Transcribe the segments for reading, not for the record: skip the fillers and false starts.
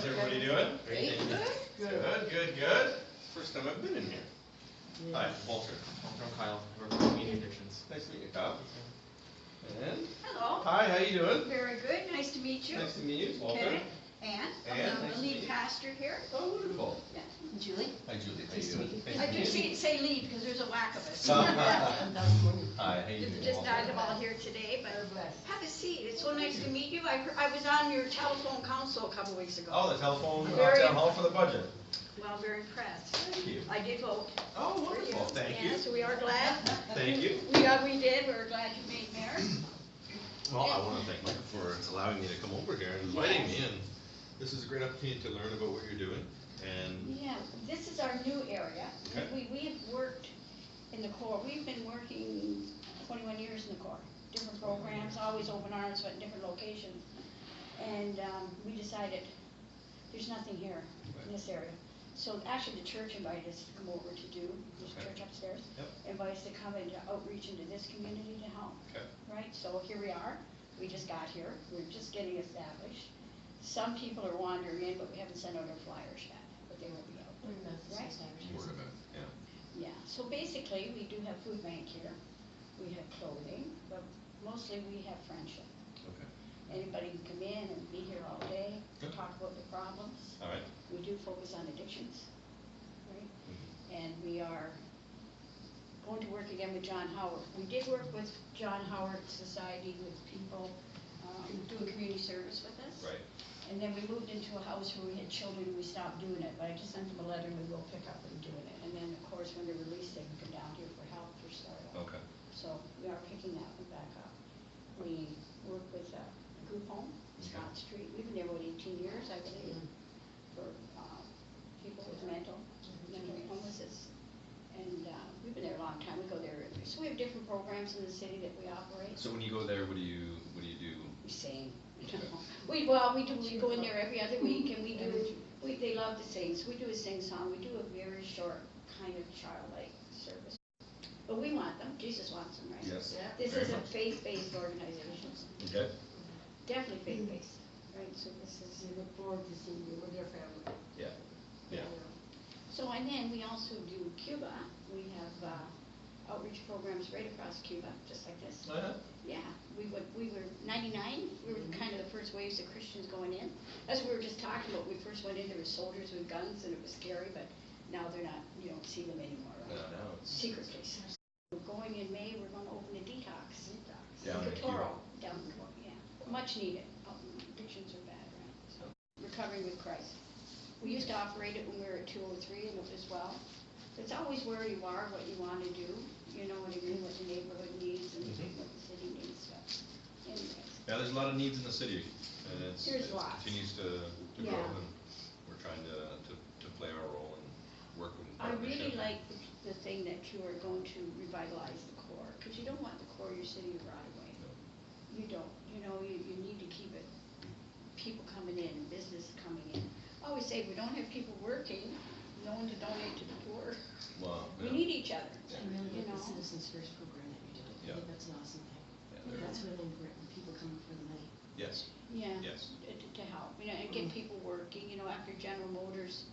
How's everybody doing? Great. Good. First time I've been in here. Yeah. Hi, Walter. I'm Kyle. I work with media addictions. Nice to meet you, Kyle. And Hello. hi, how you doing? Very good. Nice to meet you. Nice to meet you, Walter. Kenneth. Anne. Anne, I'm nice the to lead meet you. pastor here. Oh, wonderful. Yeah. Julie? Hi, Julie. How Nice you to doing? meet you. Nice I to do meet you. say lead because there's a whack of us. Hi, how you doing, Just Walter? dodgeball here today, but have a seat. It's so nice to meet you. I was on your telephone council a couple weeks ago. Oh, the telephone Very town hall for the budget. Well, very impressed. Thank you. I did vote. Oh, for wonderful. Thank you. Yeah, so we are glad. Thank you. We did. We're glad you made mayor. Well, I want to thank Michael for allowing me to come over here and inviting me, Yes. and this is a great opportunity to learn about what you're doing. And Yeah, this is our new area. Okay. We have worked in the Corps. We've been working 21 years in the Corps. Different programs, always open arms, but in different locations. And we decided there's nothing here in this area. So actually the church invited us to come over to do, this Okay. church upstairs, Yep. invited us to come and outreach into this community to help. Okay. Right, so here we are. We just got here. We're just getting established. Some people are wandering in, but we haven't sent out our flyers yet, but they will be out. Right? Word of it, yeah. Yeah, so basically, we do have food bank here, we have clothing, but mostly we have friendship. Okay. Anybody can come in and be here all day, Good. talk about the problems. All right. We do focus on addictions, right? Mhm. And we are going to work again with John Howard. We did work with John Howard Society with people, doing community service with us. Right. And then we moved into a house where we had children, and we stopped doing it, but I just sent them a letter and we will pick up and doing it. And then, of course, when they're released, they can come down here for help, for startup. Okay. So we are picking that one back up. We work with a group home, Scott Street. We've been there, about 18 years, I believe, for people with mental illnesses. And we've been there a long time. We go there. So we have different programs in the city that we operate. So when you go there, what do you do? We sing. We go in there every other week, and they love to sing, so we do a sing song. We do a very short, kind of childlike service. But we want them. Jesus wants them, right? Yes. Yeah. This Very is a much. faith-based organization. Okay. Definitely faith-based, right? So this is. We look forward to seeing you with your family. Yeah. Yeah. So, and then we also do Cuba. We have outreach programs right across Cuba, just like this. Uh-huh. Yeah, we were 99, we were kind of the first waves of Christians going in. As we were just talking about, we first went in, there were soldiers with guns and it was scary, but now they're not, you don't see them anymore, right? No, it's Secret places. We're going in May, we're going to open a detox. Down in Kitoro, down in Kitoro, yeah. Much needed. Addictions are bad, right? So, recovering with Christ. We used to operate it when we were at 203 and it was well. It's always where you are, what you want to do, you know what I mean, what the neighborhood needs and what the city needs. So, anyways. Yeah, there's a lot of needs in the city, and There's lots. continues to Yeah. grow, and we're trying to play our role and work with I partnership. really like the thing that you are going to revitalize the core, because you don't want the core of your city to rot away. No. You don't, you know, you need to keep it, people coming in, business coming in. I always say, if we don't have people working, no one to donate to the poor. Well, We yeah. need each other. I really You like the know? Citizens First program that you're doing. Yeah. I think that's an awesome thing. Yeah, they're- That's really important, people coming for the money. Yes. Yeah. Yes. To help, you know, and get people working, you know, after General Motors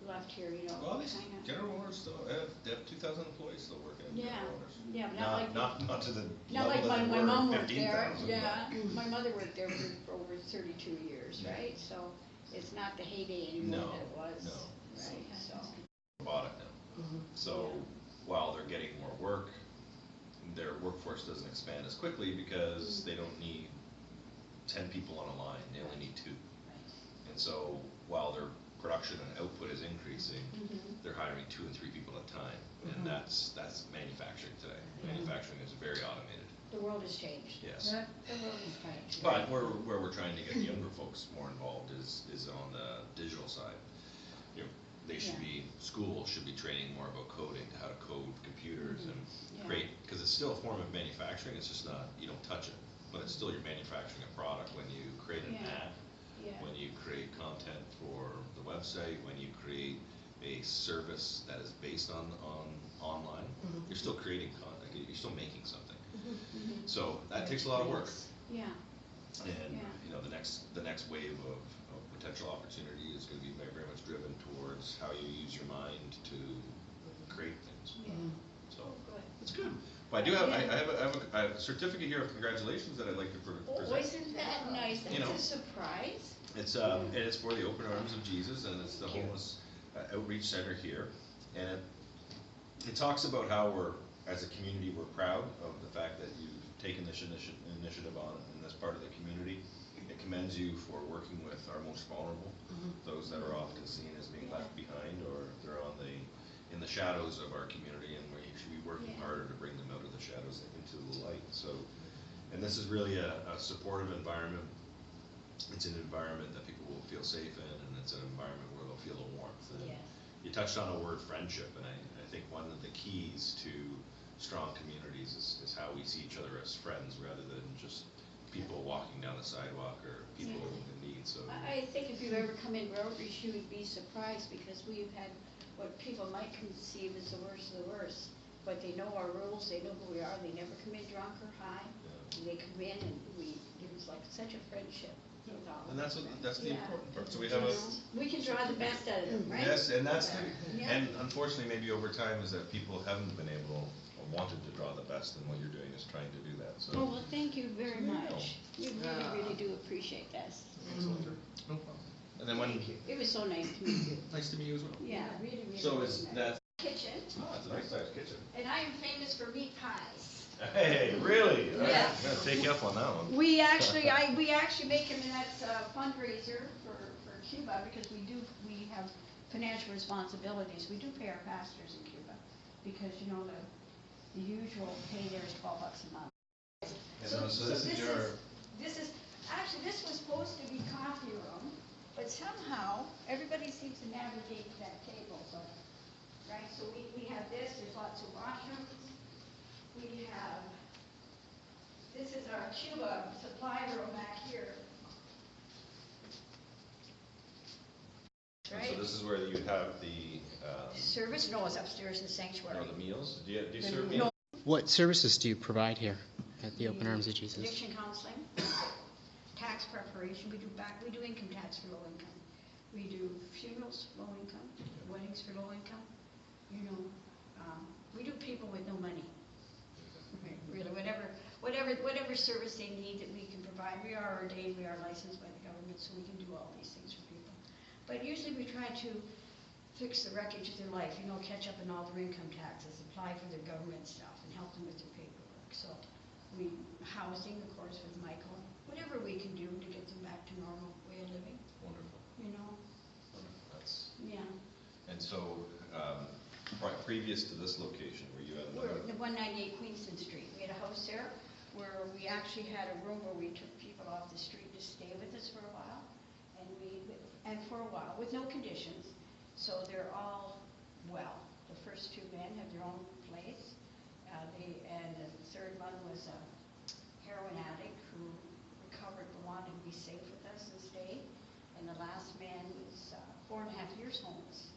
left here, you know, Well, kinda. General Motors still have 2,000 employees still working in Yeah, General Motors. yeah, but not like. Not to the Not level like that they my were mom worked 15,000, there, but- yeah, my mother worked there for over 32 years, right, so it's not the heyday anymore No, that it was, no. right, so. Bought it now. So while they're getting more work, their workforce doesn't expand as quickly because they don't need 10 people on a line, they only need 2. And so while their production and output is increasing, they're hiring 2 and 3 people at a time, and that's manufacturing today. Manufacturing is very automated. The world has changed. Yes. The world has changed. But where we're trying to get the younger folks more involved is on the digital side. You know, they should be, schools should be training more about coding, how to code computers and create, because it's still a form of manufacturing, it's just not, you don't touch it, but it's still you're manufacturing a product when you create an app, when you create content for the website, when you create a service that is based on online, you're still creating content, you're still making something. So that takes a lot of work. Yeah. And you know, the next wave of potential potential opportunity is gonna be very much driven towards how you use your mind to create things. So, it's good. But I do have, I have a certificate here of congratulations that I'd like to present. Oh, isn't that nice? You know. That's a surprise. It's, and it's for the Open Arms of Jesus, and it's the Thank you. homeless outreach center here. And it talks about how we're, as a community, we're proud of the fact that you've taken this initiative on in this part of the community. It commends you for working with our most vulnerable, those that are often seen as being left behind, or they're in the shadows of our community, and we should be working harder to bring them out of the shadows into the light. So, and this is really a supportive environment. It's an environment that people will feel safe in, and it's an environment where they'll feel the warmth. And you touched on a word, friendship, and I think one of the keys to strong communities is how we see each other as friends rather than just people walking down the sidewalk or people in need. So I think if you've ever come in Rotary, you would be surprised, because we've had what people might conceive as the worst of the worst. But they know our rules, they know who we are, they never come in drunk or high. They come in and it was like such a friendship. and that's the important part. So we have we can draw the best out of them, right? yes, and that's and unfortunately maybe over time is that people haven't been able or wanted to draw the best, and what you're doing is trying to do that. So Oh, well, thank you very much. We really do appreciate that. no problem. And then when It was so nice to meet you. nice to meet you as well. Yeah, really, really. So is nice. that Kitchen, it's a nice sized kitchen. and I am famous for meat pies. Hey, really? All right, Yeah. I'm gonna take you up on that one. We actually make them, and that's a fundraiser for Cuba, because we have financial responsibilities. We do pay our pastors in Cuba, because, you know, the usual pay there is $12 a month. So this is your, Actually, this was supposed to be coffee room, but somehow, everybody seems to navigate to that table, so, right? So we have this, there's lots of washrooms. We have, this is our Cuba supply room back here. Right? so this is where you have the, Service, no, it's upstairs in the sanctuary. the meals? Do you serve No. meals? What services do you provide here at the Open Arms of Jesus? Addiction counseling, tax preparation, we do income tax for low income. We do funerals, low income, weddings for low income. You know, we do people with no money. Really, whatever service they need that we can provide. We are ordained, we are licensed by the government, so we can do all these things for people. But usually we try to fix the wreckage of their life, you know, catch up on all their income taxes, apply for their government stuff, and help them with their paperwork. So housing, of course, with Michael, whatever we can do to get them back to normal way of living, Wonderful. you know. Wonderful. That's, Yeah. and so, previous to this location, were you at We're another? at 198 Queenston Street. We had a house there where we actually had a room where we took people off the street to stay with us for a while, and for a while with no conditions. So they're all well. The first two men have their own place, and the third one was a heroin addict who recovered but wanted to be safe with us and stay. And the last man was 4.5 years homeless.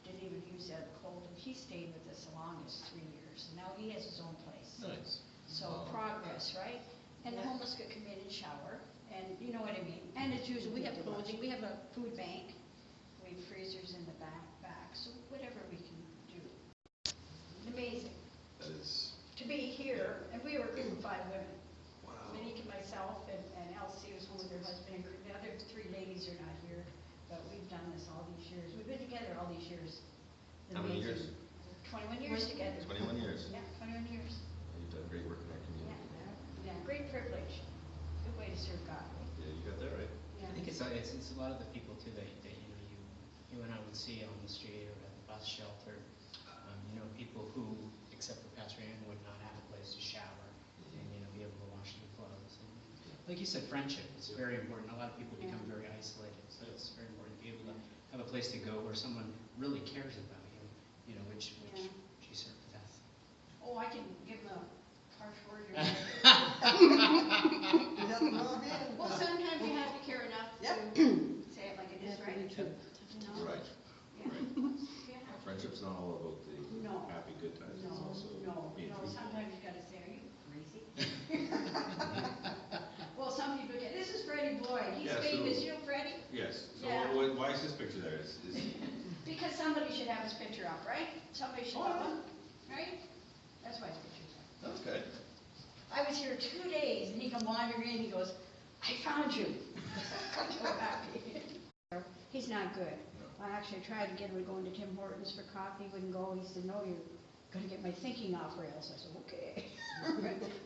Didn't even use that cold, and he stayed with us the longest, 3 years. And now he has his own place. Nice. So progress, right? And the homeless could come in and shower, and you know what I mean. And it's usually, we have clothing, we have a food bank, we have freezers in the back, so whatever we can do. Amazing That is, to be here, and we were a group of 5 women. wow. Monique and myself, and Elsie was home with her husband, and the other 3 ladies are not here, but we've done this all these years. We've been together all these years. How many years? 21 years together. 21 years. Yeah, 21 years. You've done great work in our community. Yeah, great privilege. Good way to serve God. Yeah, you got that right. Yeah. I think it's a lot of the people too that you and I would see on the street or at the bus shelter. You know, people who, except for Pastor Ann, would not have a place to shower and be able to wash their clothes. And like you said, friendship is very important. A lot of people become very isolated, so it's very important to be able to have a place to go where someone really cares about you. You know, which she certainly does. Oh, I can give them a harsh word. Well, sometimes you have to care enough to say it like it is, right? Right. Yeah. Yeah. Friendship's not all about the No. happy good times. It's also being truthful. Sometimes you gotta say, are you crazy? Well, some people get, this is Freddie Boyd, he's Yeah, famous, so- you know Freddie? Yes. So Yeah. his picture there? Because somebody should have his picture up, right? Somebody should have him, right? That's why his picture's up. Okay. I was here 2 days, and he come wandering in, he goes, I found you. I'm so happy. He's not good. I actually tried to get him to go into Tim Hortons for coffee, he wouldn't go, he said, no, you're gonna get my thinking off rails. I said, okay.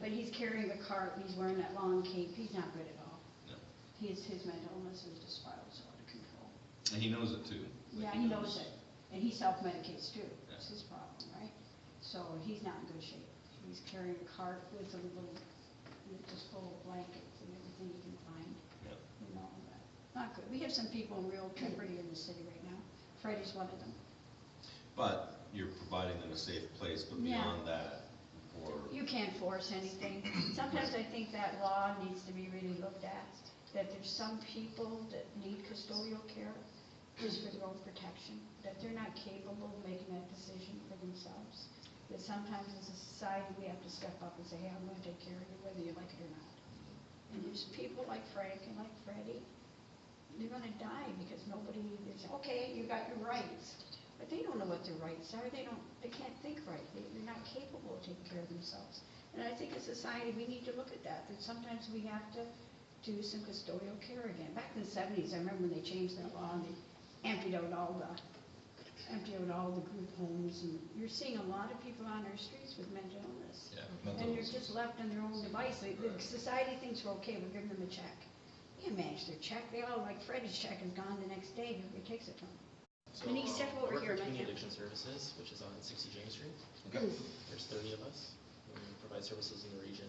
But he's carrying a cart, and he's wearing that long cape, he's not good at all. No. His mental illness is just spiraled so out of control. And he knows it too. Yeah, he knows it, and he self-medicates too, Yeah. that's his problem, right? So he's not in good shape. He's carrying a cart with a little, just full of blankets and everything you can find, Yeah. you know, but not good. We have some people in real jeopardy in the city right now. Freddie's one of them. But you're providing them a safe place, but Yeah. beyond that, for, You can't force anything. Sometimes I think that law needs to be really looked at, that there's some people that need custodial care just for their own protection, that they're not capable of making that decision for themselves. That sometimes as a society, we have to step up and say, hey, I'm gonna take care of you whether you like it or not. And there's people like Frank and like Freddie, they're gonna die because nobody is, okay, you got your rights. But they don't know what their rights are, they can't think right, they're not capable of taking care of themselves. And I think as a society, we need to look at that sometimes we have to do some custodial care again. Back in the 70s, I remember when they changed that law, and they emptied out all the group homes, and you're seeing a lot of people on our streets with mental illness. yeah. And they're just left on their own device. The society thinks we're okay, we're giving them a check. They manage their check, they all, like Freddie's check is gone the next day, nobody takes it from him. So, And he step over I work here, for Mike. Community Addiction Services, which is on 60 James Street. Okay. There's 30 of us. We provide services in the region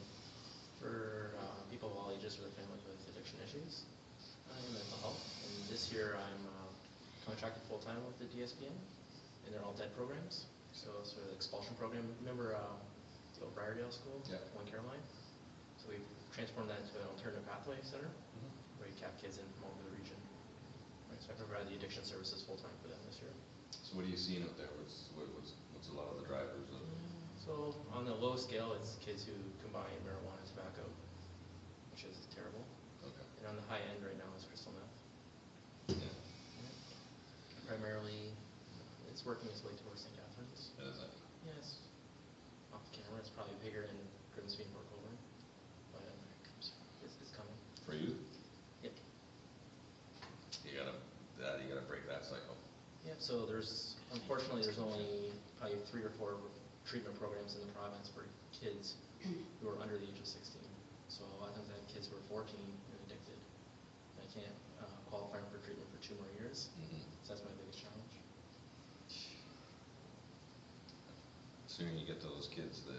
for people of all ages or their families with addiction issues and mental health. And this year I'm contracted full-time with the DSPN, and they're all dead programs. So sort of the expulsion program. Remember the old Briardale School? Yeah. One Caroline? So we've transformed that into an alternative pathway center where you cap kids in from all over the region. Right, so I provide the addiction services full-time for them this year. So what are you seeing out there? What's a lot of the drivers of? So on the low scale, it's kids who combine marijuana and tobacco, which is terrible. Okay. And on the high end right now is crystal meth. Yeah. Primarily, it's working its way towards St. Catharines. That is it. Yes. Off the camera, it's probably bigger in Grimsby and Port Colborne, but it's coming. For you? Yep. You gotta break that cycle. Yep. So unfortunately, there's only probably 3 or 4 treatment programs in the province for kids who are under the age of 16. So a lot of times I have kids who are 14 and addicted. I can't qualify them for treatment for 2 more years. So that's my biggest challenge. The sooner you get to those kids, the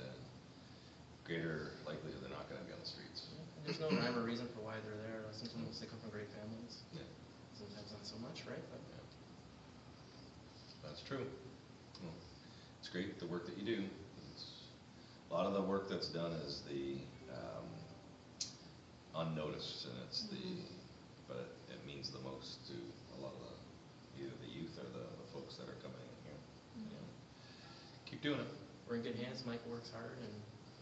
greater likelihood they're not gonna be on the streets. Yeah. And there's no rhyme or reason for why they're there. Sometimes they come from great families. Yeah. Sometimes not so much, right? But Yeah. That's true. Well, it's great, the work that you do. A lot of the work that's done is the unnoticed, and it's but it means the most to a lot of either the youth or the folks that are coming in here. You know. Keep doing it. we're in good hands. Mike works hard, and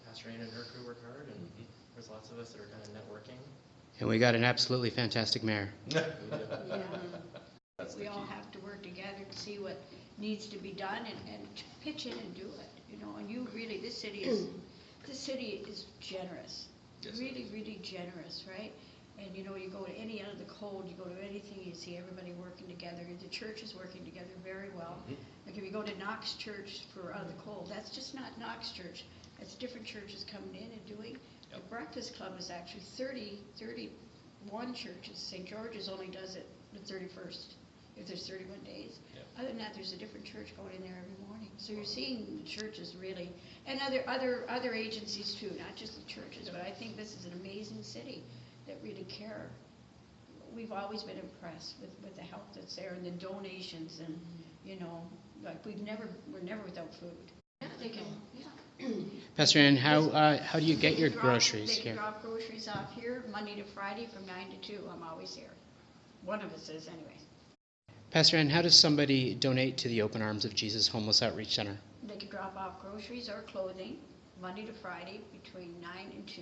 Pastor Ann and her crew work hard, and there's lots of us that are kind of networking. And we got an absolutely fantastic mayor. We do. Yeah. That's the We all key. have to work together to see what needs to be done and pitch in and do it, you know, and you really, this city is generous. Yes, it Really, is. really generous, right? And you know, you go to any out of the cold, you go to anything, you see everybody working together. The church is working together very well. Like if you go to Knox Church for out of the cold, that's just not Knox Church. That's different churches coming in and doing. The Yep. Breakfast Club is actually 31 churches. St. George's only does it the 31st, if there's 31 days. Yep. Other than that, there's a different church going in there every morning. So you're seeing the churches really, and other agencies too, not just the churches, but I think this is an amazing city that really care. We've always been impressed with the help that's there and the donations and, you know, like we're never without food. Yeah, they can, yeah. Pastor Ann, how do you get your They groceries can here? drop groceries off here Monday to Friday from 9 to 2. I'm always here. One of us is anyway. Pastor Ann, how does somebody donate to the Open Arms of Jesus Homeless Outreach Center? They can drop off groceries or clothing Monday to Friday between 9 and 2.